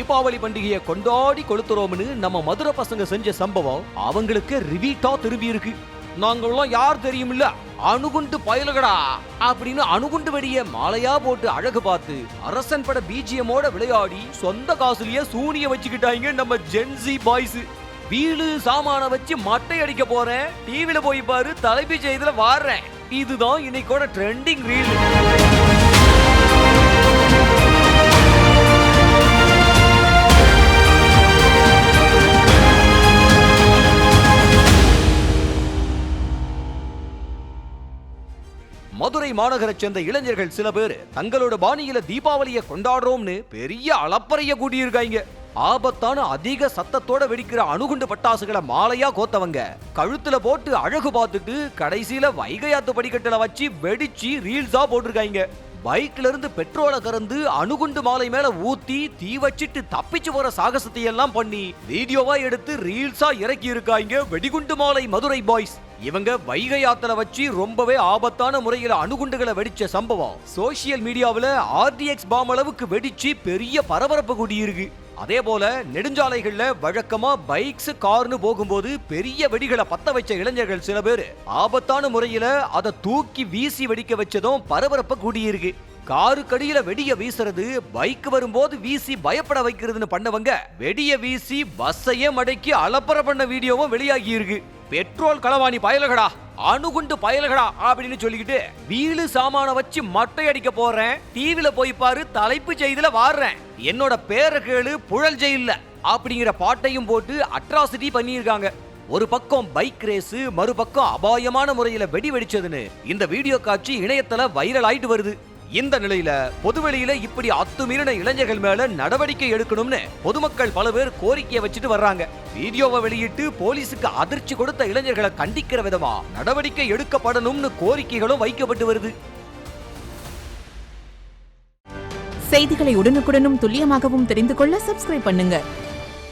தீபாவளி பண்டிகையை கொண்டாடி கொளுத்துறோம்னு நம்ம மதுரை பசங்க செஞ்ச சம்பவம் அவங்களுக்கு ரிவீட்டா திரும்பி இருக்கு. நாங்கெல்லாம் யார் தெரியுமில்ல, அணுகுண்டு பயலுகடா அப்படின்னு அணுகுண்டு வெடிய மாலையா போட்டு அழகு பார்த்து அரசன் பட பிஜிஎமோட விளையாடி சொந்த காசுலயே சூனிய வச்சுக்கிட்டாங்க நம்ம ஜென்சி பாய்ஸ். வீடு சாமான வச்சு மட்டை அடிக்க போறேன், டிவில போய் பாரு தலைப்பு செய்தில வாடுறேன். இதுதான் இன்னைக்கோட ட்ரெண்டிங் ரீல். மதுரை மாநகரை சேர்ந்த இளைஞர்கள் சில பேர் தங்களோட பாணியில தீபாவளியை கொண்டாடுறோம்னு பெரிய அளப்பறைய கூட்டியிருக்காங்க. ஆபத்தான அதிக சத்தத்தோட வெடிக்கிற அணுகுண்டு பட்டாசுகளை மாலையா கோத்தவங்க கழுத்துல போட்டு அழகு பார்த்துட்டு கடைசியில வைகையாத்து படிக்கட்டுல வச்சு வெடிச்சு ரீல்ஸா போட்டிருக்காங்க. பைக்ல இருந்து பெட்ரோலை கறந்து அணுகுண்டு மாலை மேல ஊத்தி தீ வச்சிட்டு தப்பிச்சு போற சாகசத்தை எல்லாம் பண்ணி வீடியோவா எடுத்து ரீல்ஸா இறக்கி இருக்காங்க வெடிகுண்டு மாலை மதுரை பாய்ஸ். இவங்க வைகை ஆத்துல வச்சு ரொம்பவே ஆபத்தான முறையில அணுகுண்டுகளை வெடிச்ச சம்பவம் சோசியல் மீடியாவில் RDX பாம் அளவுக்கு வெடிச்சு பெரிய பரபரப்பு கூடியிருக்கு. அதே போல நெடுஞ்சாலைகள்ல வழக்கமா பைக்ஸ் கார்னு போகும்போது பெரிய வெடிகளை பத்த வச்ச இளைஞர்கள் சில பேர் ஆபத்தான முறையில அதை தூக்கி வீசி வெடிக்க வச்சதும் பரபரப்பு கூடியிருக்கு. காருக்கடியில வெடிய வீசுறது, பைக் வரும்போது வீசி பயப்பட வைக்கிறதுன்னு பண்ணவங்க வெடிய வீசி பஸ்ஸையே மடக்கி அலப்பற பண்ண வீடியோவும் வெளியாகி இருக்கு. பெட்ரோல் களவாணி பயலகடா, அணுகுண்டு பயலகடா அப்படின்னு சொல்லிக்கிட்டு வீடு சாமான வச்சு மட்டை அடிக்க போறேன், டிவில போய் பாரு தலைப்பு செய்தில வாடுறேன், என்னோட பேரை கேளு புழல் ஜெயில்ல அப்படிங்கிற பாட்டையும் போட்டு அட்ராசிட்டி பண்ணியிருக்காங்க. ஒரு பக்கம் பைக் ரேஸ், மறுபக்கம் அபாயமான முறையில வெடி வெடிச்சதுன்னு இந்த வீடியோ காட்சி இணையத்துல வைரல் ஆயிட்டு வருது. இந்த நிலையில பொதுவெளியில இப்படி அத்துமீறின இளைஞர்கள் மேல நடவடிக்கை எடுக்கணும்னு பொதுமக்கள் பல பேர் கோரிக்கையை வச்சுட்டு வர்றாங்க. வீடியோவை வெளியிட்டு போலீசுக்கு அதிர்ச்சி கொடுத்த இளைஞர்களை கண்டிக்கிற விதமா நடவடிக்கை எடுக்கப்படணும்னு கோரிக்கைகளும் வைக்கப்பட்டு வருது. செய்திகளை உடனுக்குடனும் துல்லியமாகவும் தெரிந்து கொள்ள சப்ஸ்கிரைப் பண்ணுங்க.